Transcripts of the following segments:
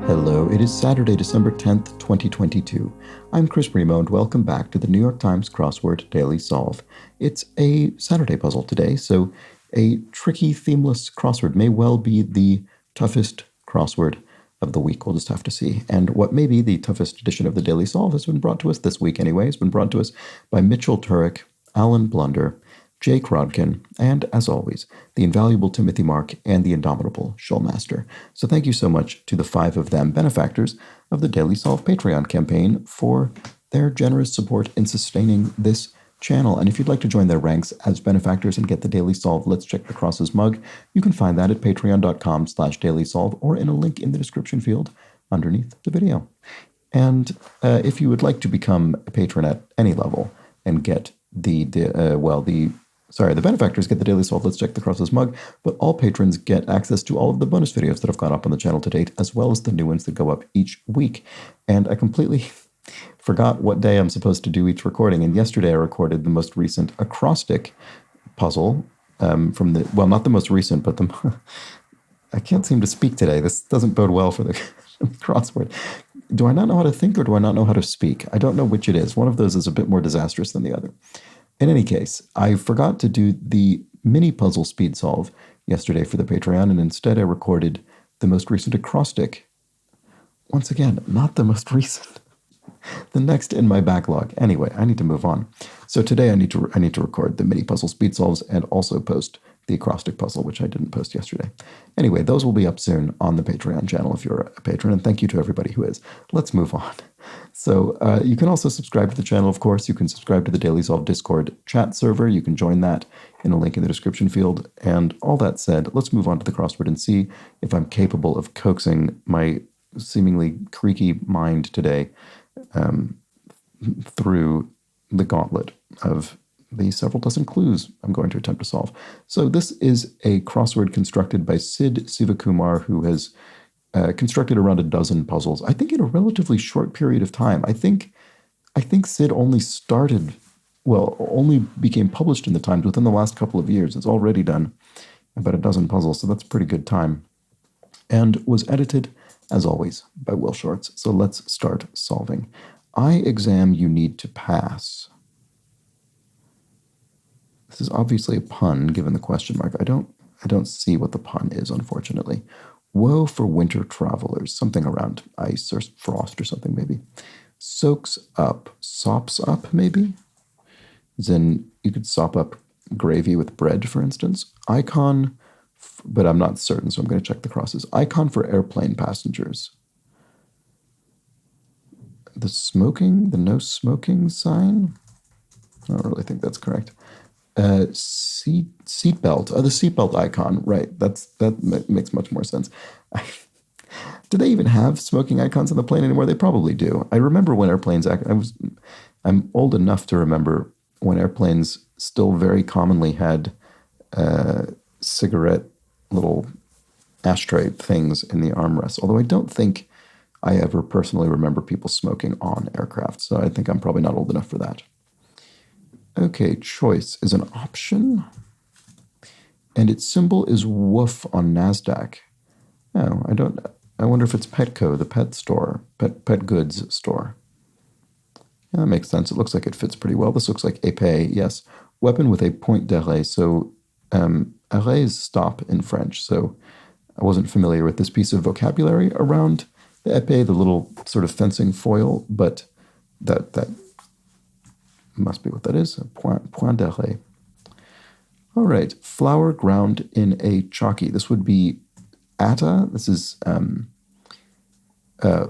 Hello, it is Saturday, December 10th, 2022. I'm Chris Primo, and welcome back to the New York Times Crossword Daily Solve. It's a Saturday puzzle today, so a tricky, themeless crossword may well be the toughest crossword of the week. We'll just have to see. And what may be the toughest edition of the Daily Solve has been brought to us this week anyway. It's been brought to us by Mitchell Turek, Alan Blunder, Jake Rodkin, and, as always, the invaluable Timothy Mark and the indomitable Shulmaster. So thank you so much to the five of them, benefactors of the Daily Solve Patreon campaign, for their generous support in sustaining this channel. And if you'd like to join their ranks as benefactors and get the Daily Solve Let's Check the Crosses mug, you can find that at patreon.com/dailysolve or in a link in the description field underneath the video. And if you would like to become a patron at any level and get the benefactors get the Daily Solve Let's Check the Crosses mug, but all patrons get access to all of the bonus videos that have gone up on the channel to date, as well as the new ones that go up each week. And I completely forgot what day I'm supposed to do each recording, and yesterday I recorded the most recent acrostic puzzle from the, well, not the most recent, but the, I can't seem to speak today. This doesn't bode well for the crossword. Do I not know how to think, or do I not know how to speak? I don't know which it is. One of those is a bit more disastrous than the other. In any case, I forgot to do the mini puzzle speed solve yesterday for the Patreon, and instead I recorded the most recent acrostic. Once again, not the most recent. The next in my backlog. Anyway, I need to move on. So today I need to record the mini puzzle speed solves and also post the acrostic puzzle, which I didn't post yesterday. Anyway, those will be up soon on the Patreon channel if you're a patron, and thank you to everybody who is. Let's move on. So you can also subscribe to the channel, of course. You can subscribe to the Daily Solve Discord chat server. You can join that in a link in the description field. And all that said, let's move on to the crossword and see if I'm capable of coaxing my seemingly creaky mind today through the gauntlet of the several dozen clues I'm going to attempt to solve. So this is a crossword constructed by Sid Sivakumar, who has constructed around a dozen puzzles, I think in a relatively short period of time. I think Sid only became published in the Times within the last couple of years. It's already done about a dozen puzzles, so that's a pretty good time. And was edited, as always, by Will Shorts. So let's start solving. Exam you need to pass. This is obviously a pun, given the question mark. I don't see what the pun is, unfortunately. Woe for winter travelers. Something around ice or frost or something, maybe. Soaks up. Sops up, maybe? As in, you could sop up gravy with bread, for instance. Icon, but I'm not certain, so I'm going to check the crosses. Icon for airplane passengers. The no smoking sign? I don't really think that's correct. Seatbelt. The seatbelt icon, right? That makes much more sense. Do they even have smoking icons on the plane anymore? They probably do. I remember when airplanes. I'm old enough to remember when airplanes still very commonly had cigarette little ashtray things in the armrests. Although I don't think I ever personally remember people smoking on aircraft, so I think I'm probably not old enough for that. Okay, choice is an option, and its symbol is woof on NASDAQ. Oh, I wonder if it's Petco, the pet store, pet goods store. Yeah, that makes sense. It looks like it fits pretty well. This looks like épée, yes. Weapon with a point d'arrêt. So arrêt is stop in French, so I wasn't familiar with this piece of vocabulary around the épée, the little sort of fencing foil, but that must be what that is, a point d'arrêt. All right, flour ground in a chalky. This would be atta. This is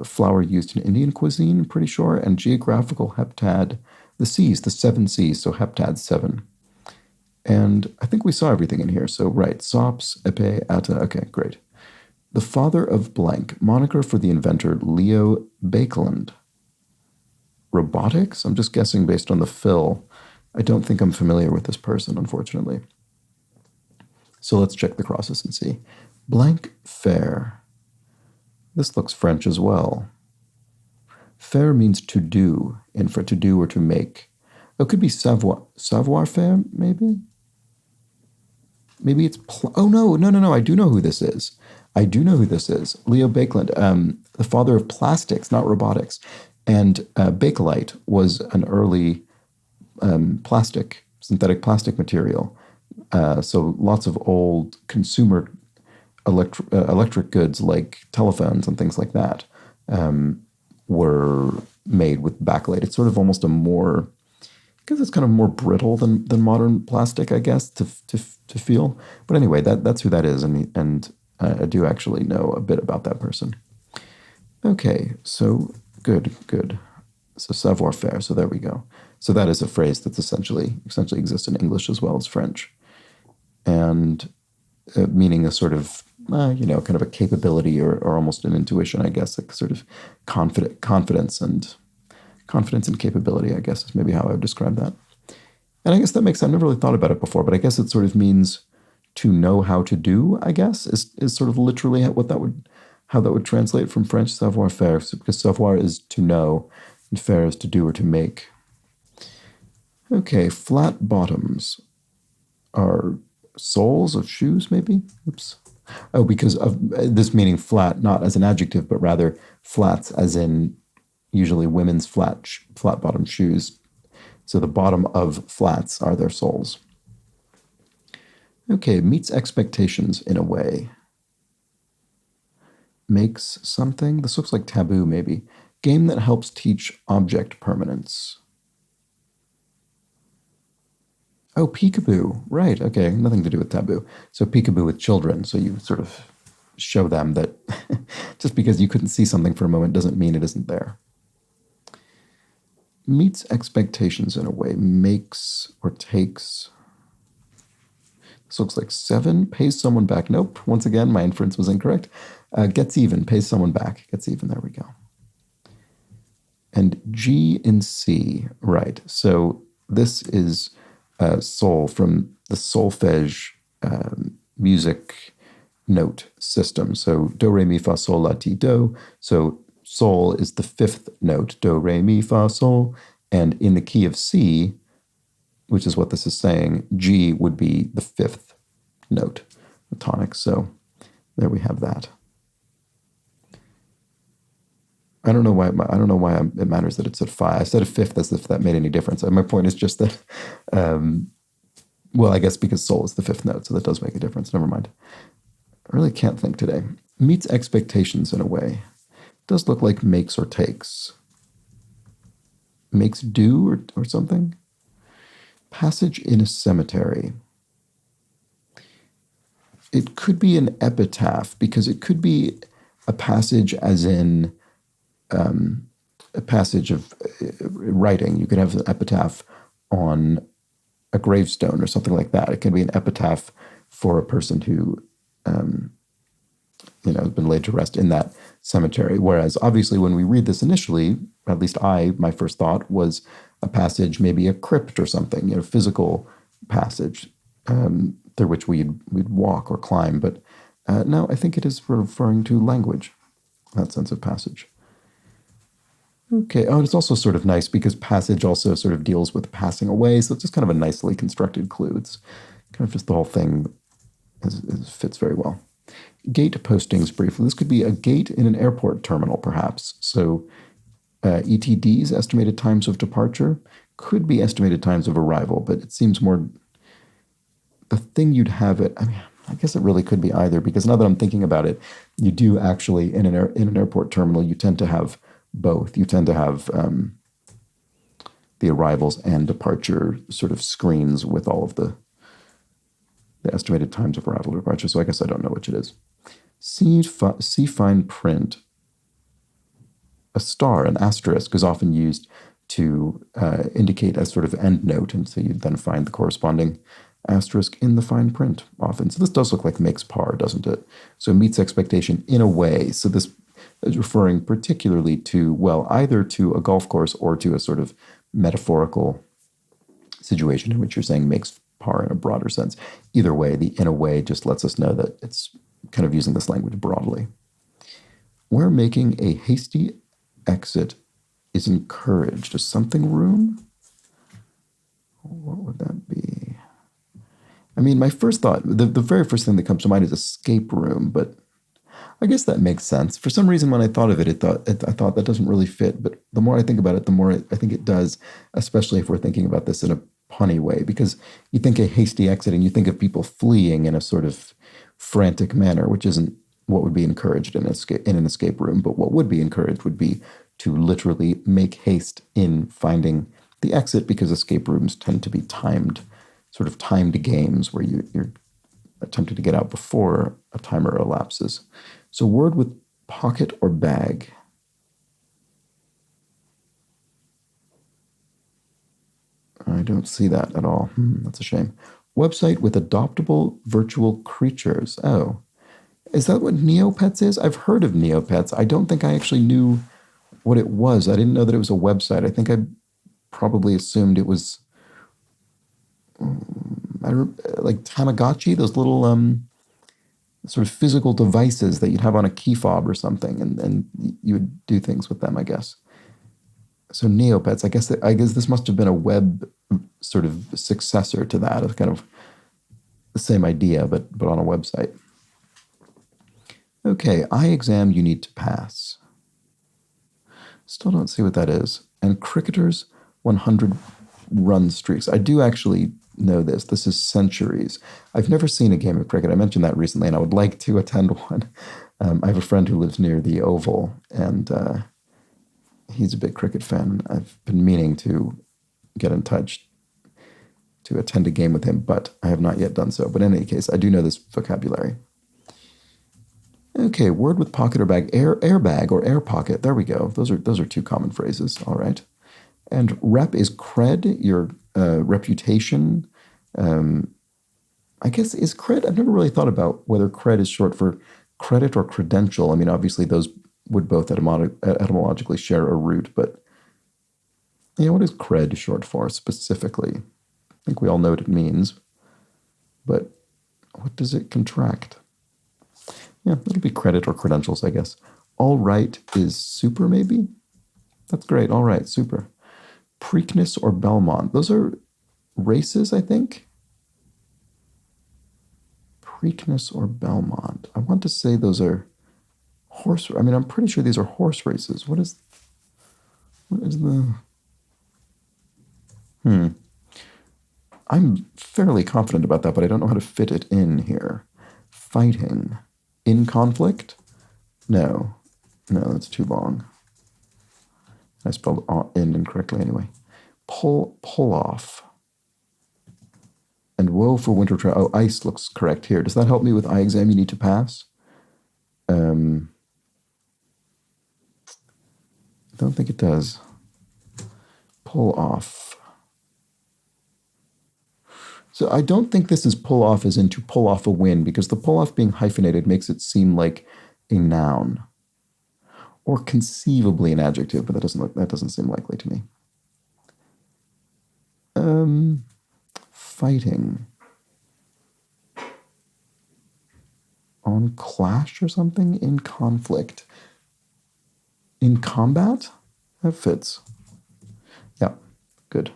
flour used in Indian cuisine, I'm pretty sure, and geographical heptad, the C's, the 7 C's, so heptad 7. And I think we saw everything in here, so right, sops, épée, atta, okay, great. The father of blank, moniker for the inventor Leo Baekeland. Robotics? I'm just guessing based on the fill. I don't think I'm familiar with this person, unfortunately. So let's check the crosses and see. Blank fair. This looks French as well. Faire means to do, and for to do or to make. Oh, it could be savoir faire, maybe? Maybe it's, oh no, no, no, no, I do know who this is. I do know who this is. Leo Baekeland, the father of plastics, not robotics. And Bakelite was an early synthetic plastic material. So lots of old consumer electric goods like telephones and things like that were made with bakelite. It's sort of almost a more, because it's kind of more brittle than modern plastic, I guess, to feel. But anyway, that's who that is, and I do actually know a bit about that person. Okay, so good. So savoir faire. So there we go. So that is a phrase that's essentially exists in English as well as French, and meaning a sort of kind of a capability or almost an intuition, I guess, like sort of confidence and capability, I guess, is maybe how I would describe that. And I guess that makes sense. I've never really thought about it before, but I guess it sort of means to know how to do, I guess, is sort of literally how that would translate from French savoir faire, because savoir is to know and faire is to do or to make. Okay, flat bottoms are soles of shoes, maybe? Oops. Oh, because of this meaning flat, not as an adjective, but rather flats as in usually women's flat bottom shoes. So the bottom of flats are their soles. Okay, meets expectations in a way. Makes something. This looks like taboo, maybe. Game that helps teach object permanence. Oh, peekaboo. Right, okay, nothing to do with taboo. So peekaboo with children, so you sort of show them that just because you couldn't see something for a moment doesn't mean it isn't there. Meets expectations in a way. Makes or takes. This looks like 7. Pays someone back. Nope. Once again, my inference was incorrect. Gets even. Pays someone back. Gets even. There we go. And G in C. Right. So this is sol from the solfege music note system. So do, re, mi, fa, sol, la, ti, do. So sol is the 5th note. Do, re, mi, fa, sol. And in the key of C, which is what this is saying, G would be the 5th note, the tonic. So there we have that. I don't know why it matters that it's at 5. I said a 5th as if that made any difference. My point is just that, well, I guess because sol is the 5th note, so that does make a difference. Never mind. I really can't think today. Meets expectations in a way. Does look like makes or takes. Makes do or something. Passage in a cemetery. It could be an epitaph, because it could be a passage as in a passage of writing. You could have an epitaph on a gravestone or something like that. It can be an epitaph for a person who has been laid to rest in that cemetery. Whereas obviously when we read this initially, at least my first thought was a passage, maybe a crypt or something, physical passage through which we'd walk or climb. But no, I think it is referring to language, that sense of passage. Okay. Oh, it's also sort of nice because passage also sort of deals with passing away. So it's just kind of a nicely constructed clue. It's kind of just the whole thing fits very well. Gate postings briefly. This could be a gate in an airport terminal, perhaps. So ETDs, estimated times of departure, could be estimated times of arrival, but it seems more the thing you'd have it. I mean, I guess it really could be either, because now that I'm thinking about it, you do actually in an airport terminal, you tend to have both. You tend to have the arrivals and departure sort of screens with all of the estimated times of arrival or departure. So I guess I don't know which it is. See fine print. A star, an asterisk, is often used to indicate a sort of end note, and so you'd then find the corresponding asterisk in the fine print often. So this does look like makes par, doesn't it? So meets expectation in a way. So this is referring particularly to, well, either to a golf course or to a sort of metaphorical situation in which you're saying makes par in a broader sense. Either way, the in a way just lets us know that it's kind of using this language broadly. We're making a hasty exit is encouraged. Is something room? What would that be? I mean, my first thought, the very first thing that comes to mind is escape room, but I guess that makes sense. For some reason, when I thought of it, I thought that doesn't really fit. But the more I think about it, the more I think it does, especially if we're thinking about this in a punny way, because you think a hasty exit and you think of people fleeing in a sort of frantic manner, which isn't what would be encouraged in an escape room. But what would be encouraged would be to literally make haste in finding the exit, because escape rooms tend to be timed, sort of timed games where you're attempting to get out before a timer elapses. So word with pocket or bag. I don't see that at all. That's a shame. Website with adoptable virtual creatures. Oh, is that what Neopets is? I've heard of Neopets. I don't think I actually knew what it was. I didn't know that it was a website. I think I probably assumed it was like Tamagotchi, those little sort of physical devices that you'd have on a key fob or something, and you would do things with them, I guess. So Neopets, I guess this must have been a web sort of successor to that, of kind of the same idea, but on a website. Okay, eye exam you need to pass. Still don't see what that is. And cricketers 100 run streaks. I do actually know this. This is centuries. I've never seen a game of cricket. I mentioned that recently, and I would like to attend one. I have a friend who lives near the Oval, and he's a big cricket fan. I've been meaning to get in touch to attend a game with him, but I have not yet done so. But in any case, I do know this vocabulary. Okay, word with pocket or bag. Airbag or air pocket. There we go. Those are two common phrases. All right. And rep is cred, your reputation. I guess is cred. I've never really thought about whether cred is short for credit or credential. I mean, obviously those would both etymologically share a root, but yeah, what is cred short for specifically? I think we all know what it means, but what does it contract? Yeah, it'll be credit or credentials, I guess. All right is super, maybe? That's great. All right, super. Preakness or Belmont. Those are races, I think. Preakness or Belmont. I want to say those are horse. I mean, I'm pretty sure these are horse races. What is the... I'm fairly confident about that, but I don't know how to fit it in here. Fighting. In conflict? No, that's too long. I spelled in incorrectly anyway. Pull off. And woe for winter travel. Oh, ice looks correct here. Does that help me with eye exam you need to pass? I don't think it does. Pull off. So I don't think this is pull off as in to pull off a win, because the pull off being hyphenated makes it seem like a noun. Or conceivably an adjective, but that doesn't seem likely to me. Fighting. On clash or something? In conflict. In combat? That fits. Yeah, good.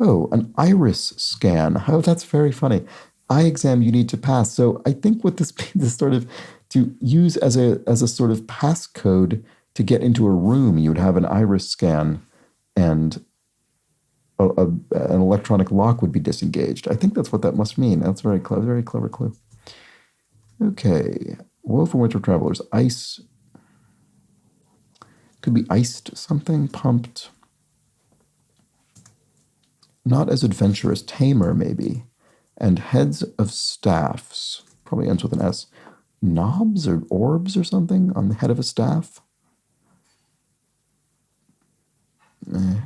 Oh, an iris scan. Oh, that's very funny. Eye exam you need to pass. So I think what this means is sort of to use as a sort of passcode to get into a room. You would have an iris scan, and an electronic lock would be disengaged. I think that's what that must mean. That's very clever clue. Okay, woe for winter travelers. Ice. Could be iced something, pumped. Not as adventurous, tamer maybe. And heads of staffs, probably ends with an S. Knobs or orbs or something on the head of a staff?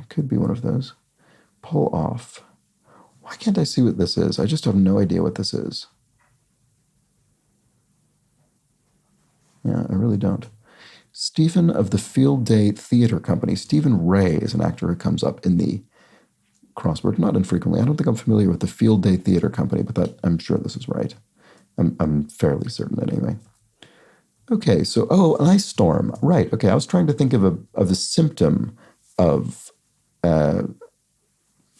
Could be one of those. Pull off. Why can't I see what this is? I just have no idea what this is. Yeah, I really don't. Stephen of the Field Day Theater Company. Stephen Ray is an actor who comes up in the Crossword, not infrequently. I don't think I'm familiar with the Field Day Theater Company, but I'm sure this is right. I'm fairly certain anyway. Okay, so, an ice storm. Right, okay, I was trying to think of a symptom of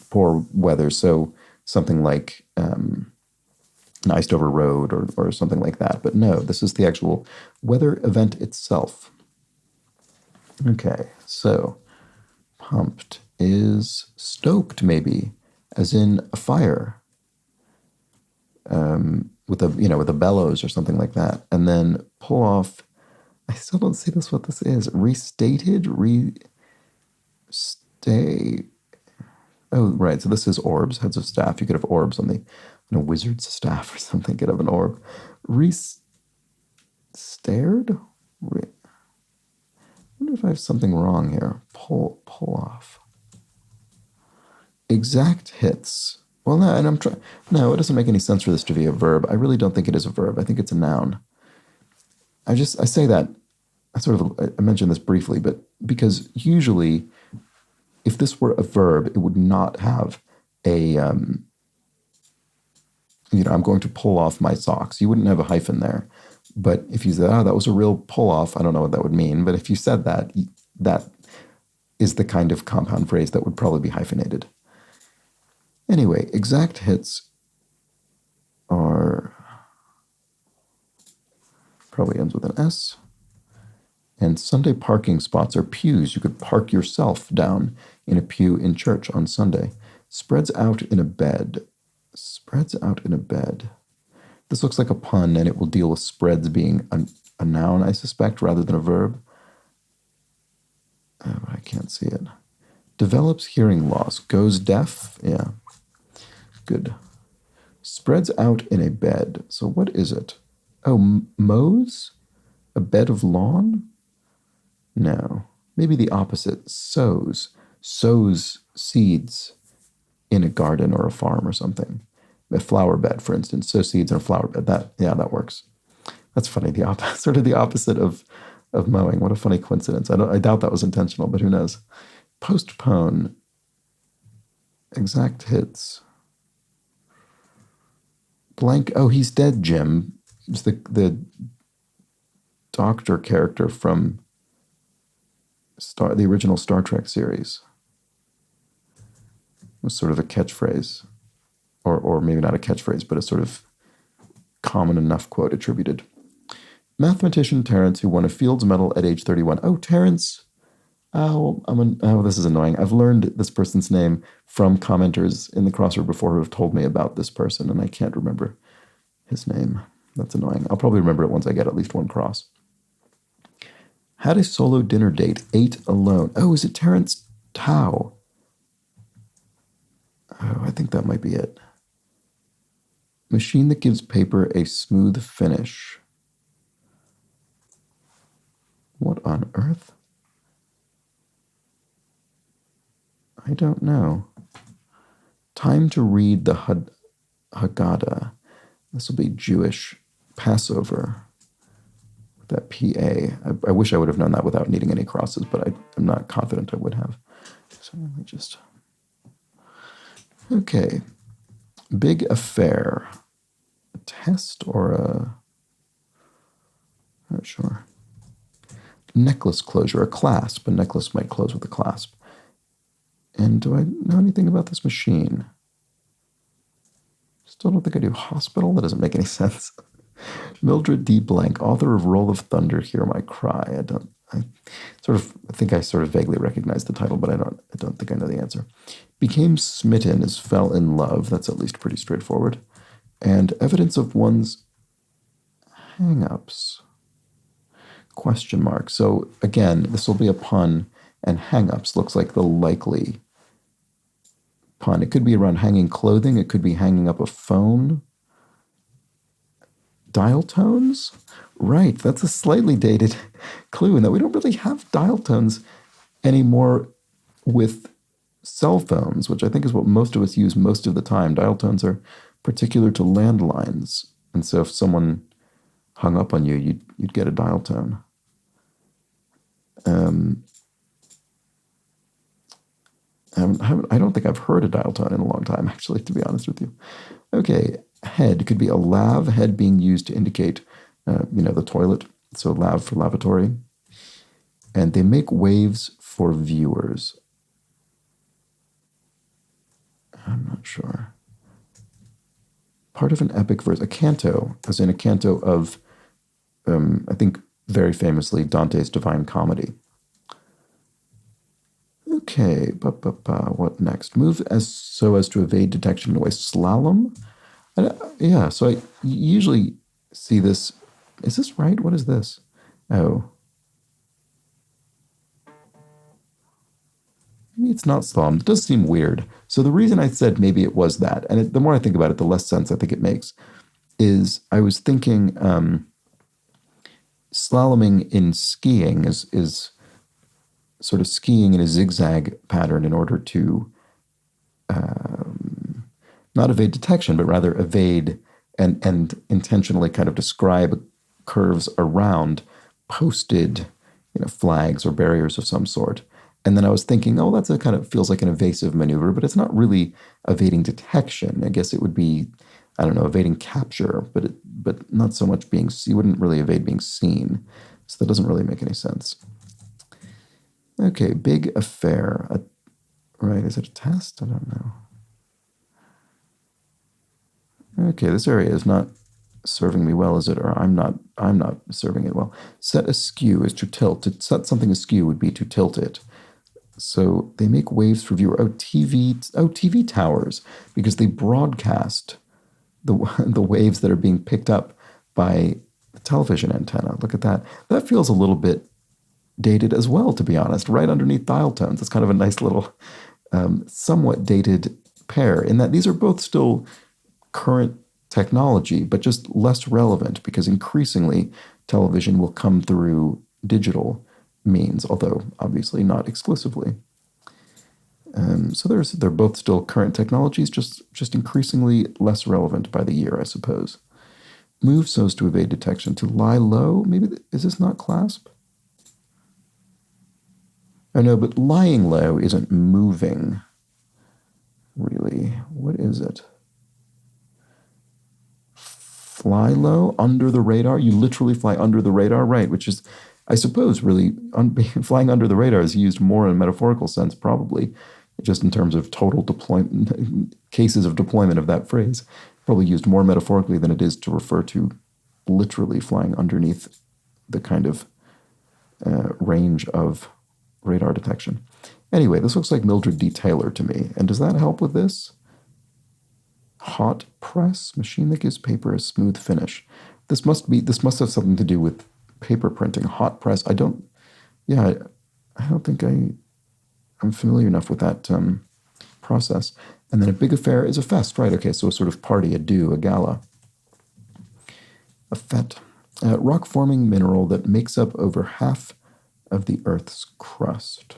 poor weather, so something like an iced over road or something like that. But no, this is the actual weather event itself. Okay, so pumped is stoked, maybe, as in a fire, with a bellows or something like that. And then pull off, I still don't see what this is. Restated, stay. Oh, right. So this is orbs, heads of staff. You could have orbs on the wizard's staff or something. You could have an orb. Stared? I wonder if I have something wrong here. Pull off. Exact hits. Well, no, and I'm trying. No, it doesn't make any sense for this to be a verb. I really don't think it is a verb. I think it's a noun. I say that. I mentioned this briefly, but because usually, if this were a verb, it would not have a. I'm going to pull off my socks. You wouldn't have a hyphen there. But if you said, oh, that was a real pull off, I don't know what that would mean. But if you said that, that is the kind of compound phrase that would probably be hyphenated. Anyway, exact hits are probably ends with an S. And Sunday parking spots are pews. You could park yourself down in a pew in church on Sunday. Spreads out in a bed. Spreads out in a bed. This looks like a pun, and it will deal with spreads being a noun, I suspect, rather than a verb. Oh, I can't see it. Develops hearing loss. Goes deaf. Yeah. Good. Spreads out in a bed. So what is it? Oh, mows? A bed of lawn? No. Maybe the opposite. Sows. Sows seeds in a garden or a farm or something. A flower bed, for instance. Sow seeds in a flower bed. That works. That's funny. Sort of the opposite of mowing. What a funny coincidence. I doubt that was intentional, but who knows? Postpone. Exact hits. Blank. Oh, he's dead, Jim. It's the doctor character from the original Star Trek series. It was sort of a catchphrase. Or maybe not a catchphrase, but a sort of common enough quote attributed. Mathematician Terence, who won a Fields Medal at age 31. Oh, Terence. Oh, this is annoying. I've learned this person's name from commenters in the Crossword before who have told me about this person, and I can't remember his name. That's annoying. I'll probably remember it once I get at least one cross. Had a solo dinner date, ate alone. Oh, is it Terence Tao? Oh, I think that might be it. Machine that gives paper a smooth finish. What on earth? I don't know. Time to read the Haggadah. This will be Jewish Passover. With that PA. I wish I would have known that without needing any crosses, but I'm not confident I would have. So let me just... Okay. Big affair. A test or a... Not sure. Necklace closure, a clasp. A necklace might close with a clasp. And do I know anything about this machine? Still don't think I do. Hospital? That doesn't make any sense. Mildred D. Blank, author of Roll of Thunder, Hear My Cry. I think I sort of vaguely recognize the title, but I don't think I know the answer. Became smitten as fell in love. That's at least pretty straightforward. And evidence of one's hang-ups. Question mark. So again, this will be a pun, and hang-ups looks like the likely pun. It could be around hanging clothing. It could be hanging up a phone. Dial tones? Right, that's a slightly dated clue in that we don't really have dial tones anymore with cell phones, which I think is what most of us use most of the time. Dial tones are particular to landlines. And so if someone hung up on you, you'd get a dial tone. I don't think I've heard a dial tone in a long time, actually, to be honest with you. Okay, head could be a lav, head being used to indicate, the toilet. So lav for lavatory. And they make waves for viewers. I'm not sure. Part of an epic verse, a canto, as in a canto of, I think, very famously, Dante's Divine Comedy. Okay, what next? Move so as to evade detection in a way. Slalom? Yeah, so I usually see this. Is this right? What is this? Oh. Maybe it's not slalom. It does seem weird. So the reason I said maybe it was that, and the more I think about it, the less sense I think it makes, is I was thinking slaloming in skiing is sort of skiing in a zigzag pattern in order to not evade detection, but rather evade and intentionally kind of describe curves around posted, flags or barriers of some sort. And then I was thinking, oh, that's a kind of feels like an evasive maneuver, but it's not really evading detection. I guess it would be, I don't know, evading capture, but not so much you wouldn't really evade being seen. So that doesn't really make any sense. Okay, big affair. Right, is it a test? I don't know. Okay, this area is not serving me well, is it? Or I'm not serving it well. Set askew is to tilt. To set something askew would be to tilt it. So they make waves for viewer. TV towers, because they broadcast the waves that are being picked up by the television antenna. Look at that. That feels a little bit dated as well, to be honest. Right underneath dial tones. It's kind of a nice little, somewhat dated pair, in that these are both still current technology, but just less relevant, because increasingly television will come through digital means, although obviously not exclusively. So they're both still current technologies, just increasingly less relevant by the year, I suppose. Move so as to evade detection. To lie low, maybe, is this not clasp? Oh no, but lying low isn't moving, really. What is it? Fly low, under the radar? You literally fly under the radar, right? Which is, I suppose, really, flying under the radar is used more in a metaphorical sense, probably, just in terms of total deployment, cases of deployment of that phrase, probably used more metaphorically than it is to refer to literally flying underneath the kind of range of radar detection. Anyway, this looks like Mildred D. Taylor to me. And does that help with this? Hot press, machine that gives paper a smooth finish. This must have something to do with paper printing. Hot press. I don't think I'm familiar enough with that process. And then a big affair is a fest, right? Okay, so a sort of party, a do, a gala. A fete. Rock-forming mineral that makes up over half of the Earth's crust.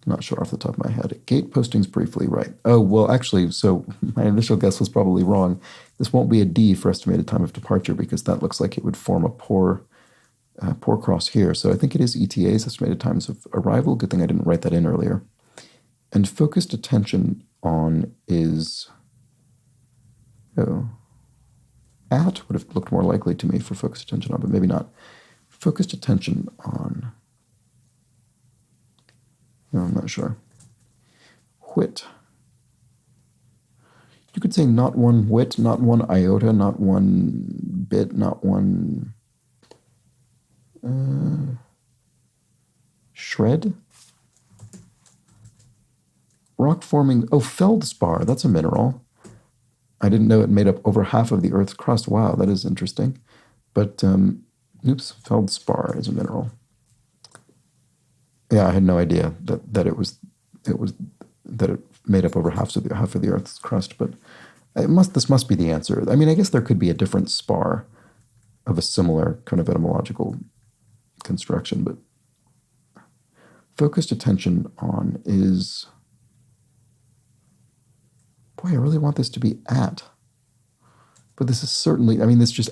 Not sure off the top of my head. Gate postings briefly, right. Oh, well, actually, so my initial guess was probably wrong. This won't be a D for estimated time of departure, because that looks like it would form a poor cross here. So I think it is ETA's, estimated times of arrival. Good thing I didn't write that in earlier. And focused attention on is, at would have looked more likely to me for focused attention on, but maybe not. Focused attention on. No, I'm not sure. Whit. You could say not one whit, not one iota, not one bit, not one shred. Rock forming, feldspar, that's a mineral. I didn't know it made up over half of the Earth's crust. Wow, that is interesting. But, feldspar is a mineral. Yeah, I had no idea that it made up over half of the Earth's crust, but this must be the answer. I mean, I guess there could be a different spar of a similar kind of etymological construction, but focused attention on is, boy, I really want this to be at. But this is certainly, I mean, this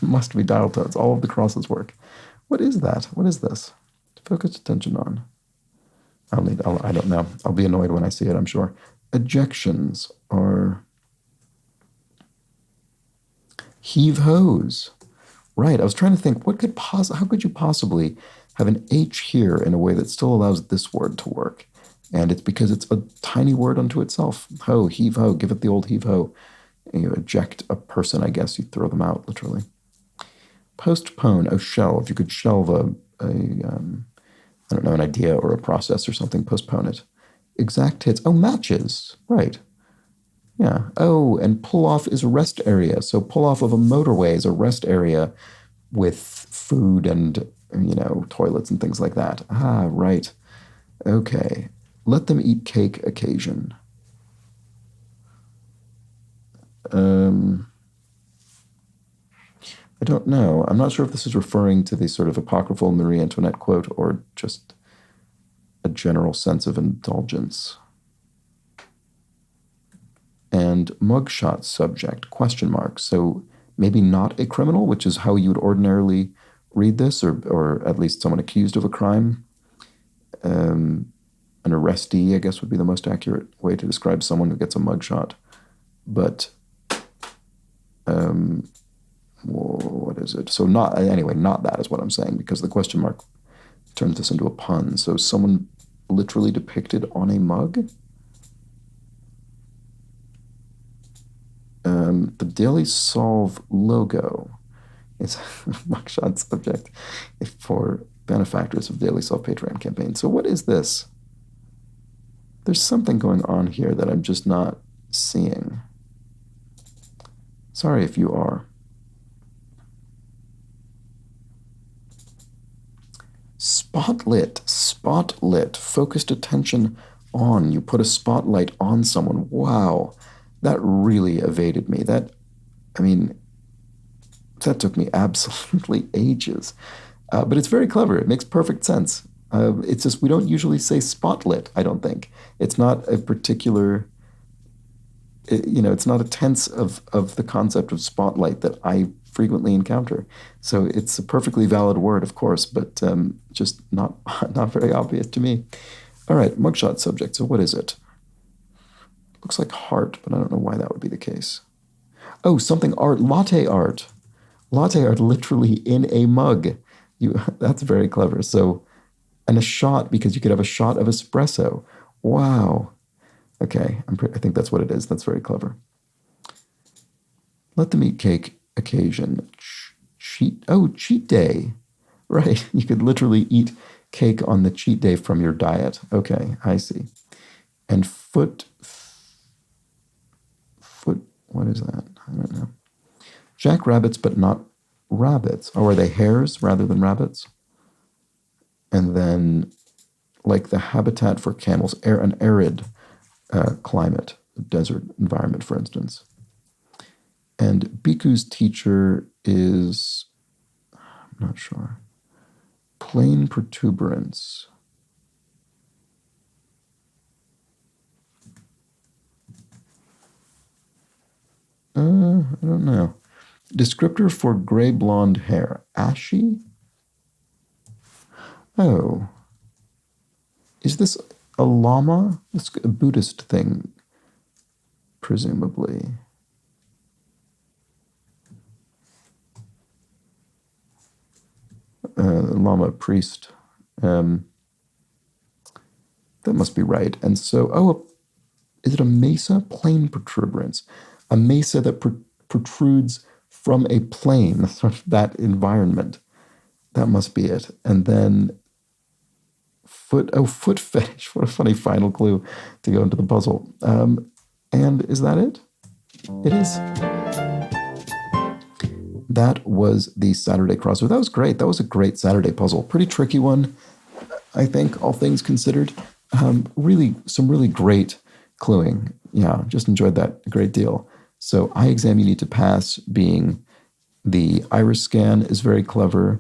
must be dial tones. All of the crosses work. What is that? What is this? Focused attention on. I don't know. I'll be annoyed when I see it, I'm sure. Ejections are heave-hos. Right, I was trying to think, how could you possibly have an H here in a way that still allows this word to work? And it's because it's a tiny word unto itself. Ho, heave-ho, give it the old heave-ho. You eject a person, I guess. You throw them out, literally. Postpone, shelve. You could shelve I don't know, an idea or a process or something, postpone it. Exact hits. Matches. Right. Yeah. And pull off is a rest area. So pull off of a motorway is a rest area with food and, toilets and things like that. Right. Okay. Let them eat cake occasion. I don't know. I'm not sure if this is referring to the sort of apocryphal Marie Antoinette quote or just a general sense of indulgence. And mugshot subject, question mark. So maybe not a criminal, which is how you would ordinarily read this, or at least someone accused of a crime. An arrestee, I guess, would be the most accurate way to describe someone who gets a mugshot. But what is it? So not that is what I'm saying, because the question mark turns this into a pun. So someone literally depicted on a mug. The Daily Solve logo is a mugshot subject for benefactors of Daily Solve Patreon campaign. So what is this? There's something going on here that I'm just not seeing. Sorry if you are. Spotlit, focused attention on. You put a spotlight on someone. Wow, that really evaded me. That took me absolutely ages. But it's very clever. It makes perfect sense. It's just we don't usually say spotlit, I don't think. It's not a particular, it's not a tense of the concept of spotlight that I frequently encounter. So it's a perfectly valid word, of course, but just not very obvious to me. All right, mugshot subject. So what is it? Looks like heart, but I don't know why that would be the case. Something art, latte art. Latte art literally in a mug. That's very clever. So, and a shot, because you could have a shot of espresso. Wow. Okay, I think that's what it is. That's very clever. Let them eat cake occasion. Cheat day. Right, you could literally eat cake on the cheat day from your diet. Okay, I see. And foot, what is that? I don't know. Jackrabbits, but not rabbits. Are they hares rather than rabbits? And then, like the habitat for camels, an arid climate, desert environment, for instance. And Biku's teacher is, I'm not sure, plain protuberance. I don't know. Descriptor for gray blonde hair. Ashy? Oh. Is this a llama? It's a Buddhist thing, presumably. Lama priest. That must be right. And so, is it a mesa? Plain protuberance. A mesa that protrudes from a plain, sort of that environment. That must be it. And then foot fetish. What a funny final clue to go into the puzzle. And is that it? It is. That was the Saturday crossword. That was great. That was a great Saturday puzzle. Pretty tricky one, I think, all things considered. Some really great cluing. Yeah, just enjoyed that a great deal. So eye exam you need to pass, being the iris scan is very clever.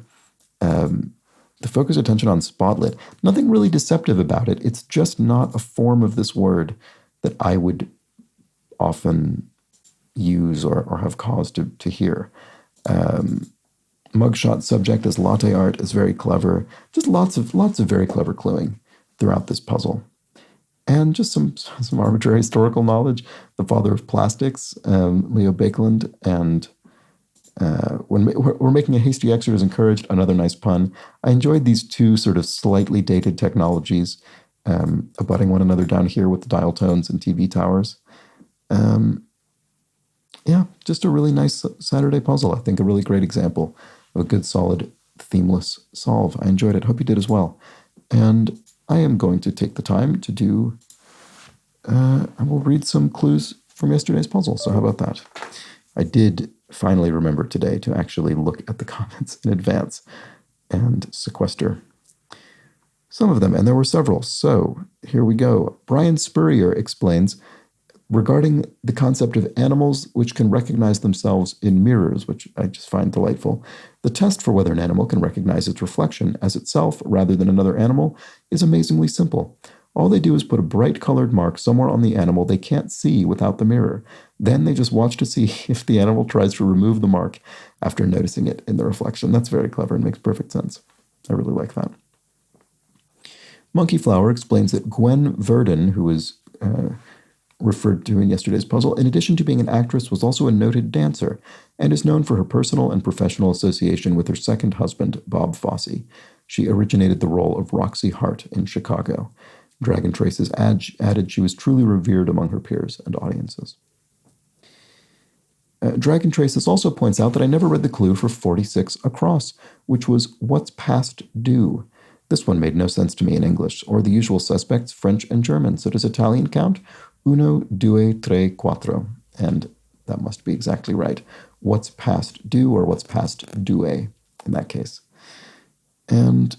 The focus attention on spotlit. Nothing really deceptive about it. It's just not a form of this word that I would often use or have cause to hear. Mugshot subject as latte art is very clever. Just lots of very clever cluing throughout this puzzle. And just some arbitrary historical knowledge. The father of plastics, Leo Baekeland, and when we're making a hasty excerpt is encouraged, another nice pun. I enjoyed these two sort of slightly dated technologies abutting one another down here with the dial tones and TV towers. Yeah, just a really nice Saturday puzzle. I think a really great example of a good, solid, themeless solve. I enjoyed it. Hope you did as well. And I am going to take the time to do, I will read some clues from yesterday's puzzle. So how about that? I did finally remember today to actually look at the comments in advance and sequester some of them, and there were several. So here we go. Brian Spurrier explains, regarding the concept of animals which can recognize themselves in mirrors, which I just find delightful, the test for whether an animal can recognize its reflection as itself rather than another animal is amazingly simple. All they do is put a bright colored mark somewhere on the animal they can't see without the mirror. Then they just watch to see if the animal tries to remove the mark after noticing it in the reflection. That's very clever and makes perfect sense. I really like that. Monkey Flower explains that Gwen Verdon, who is referred to in yesterday's puzzle, in addition to being an actress, was also a noted dancer and is known for her personal and professional association with her second husband, Bob Fosse. She originated the role of Roxy Hart in Chicago. Dragon Traces added she was truly revered among her peers and audiences. Dragon Traces also points out that I never read the clue for 46 across, which was what's past due. This one made no sense to me in English, or the usual suspects, French and German. So does Italian count? Uno, due, tre, quattro. And that must be exactly right. What's past due, or what's past due in that case. And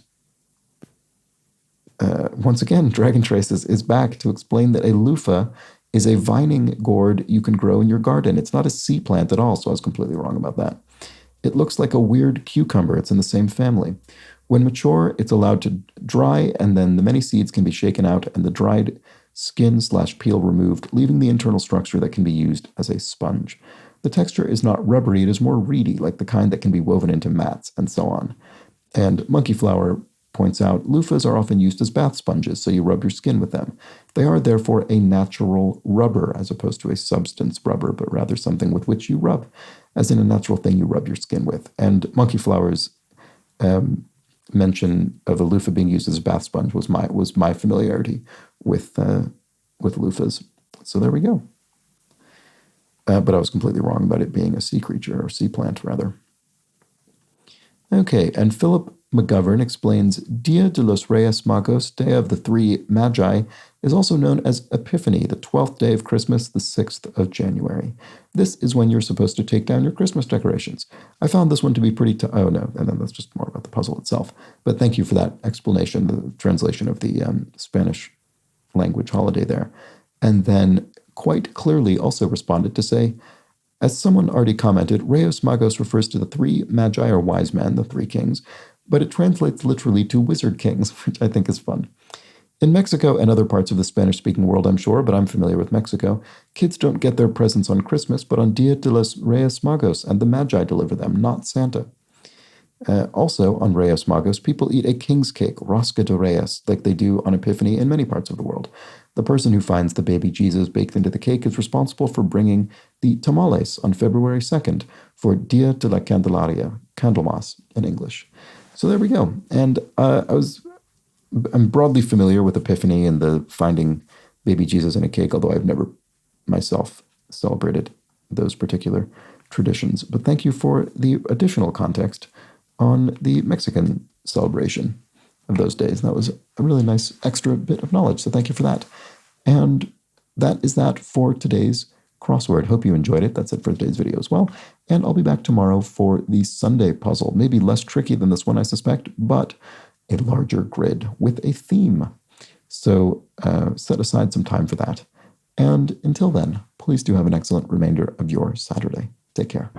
once again, Dragon Traces is back to explain that a loofah is a vining gourd you can grow in your garden. It's not a sea plant at all, so I was completely wrong about that. It looks like a weird cucumber. It's in the same family. When mature, it's allowed to dry, and then the many seeds can be shaken out and the dried skin/peel removed, leaving the internal structure that can be used as a sponge. The texture is not rubbery, it is more reedy, like the kind that can be woven into mats, and so on. And Monkey Flower points out, loofahs are often used as bath sponges, so you rub your skin with them. They are therefore a natural rubber, as opposed to a substance rubber, but rather something with which you rub, as in a natural thing you rub your skin with. And Monkey Flower's mention of a loofah being used as a bath sponge was my familiarity with loofahs. So there we go. But I was completely wrong about it being a sea creature, or sea plant, rather. Okay, and Philip McGovern explains, Dia de los Reyes Magos, Day of the Three Magi, is also known as Epiphany, the 12th day of Christmas, the 6th of January. This is when you're supposed to take down your Christmas decorations. I found this one to be pretty oh no, and then that's just more about the puzzle itself. But thank you for that explanation, the translation of the Spanish language holiday there. And then quite clearly also responded to say, as someone already commented, Reyes Magos refers to the three magi or wise men, the three kings, but it translates literally to wizard kings, which I think is fun. In Mexico and other parts of the Spanish-speaking world, I'm sure, but I'm familiar with Mexico, kids don't get their presents on Christmas, but on Dia de los Reyes Magos, and the Magi deliver them, not Santa. Also, on Reyes Magos, people eat a king's cake, rosca de reyes, like they do on Epiphany in many parts of the world. The person who finds the baby Jesus baked into the cake is responsible for bringing the tamales on February 2nd for Dia de la Candelaria, Candlemas in English. So there we go. And I'm broadly familiar with Epiphany and the finding baby Jesus in a cake, although I've never myself celebrated those particular traditions. But thank you for the additional context on the Mexican celebration of those days. That was a really nice extra bit of knowledge, so thank you for that. And that is that for today's crossword. Hope you enjoyed it. That's it for today's video as well. And I'll be back tomorrow for the Sunday puzzle. Maybe less tricky than this one, I suspect, but a larger grid with a theme. So set aside some time for that. And until then, please do have an excellent remainder of your Saturday. Take care.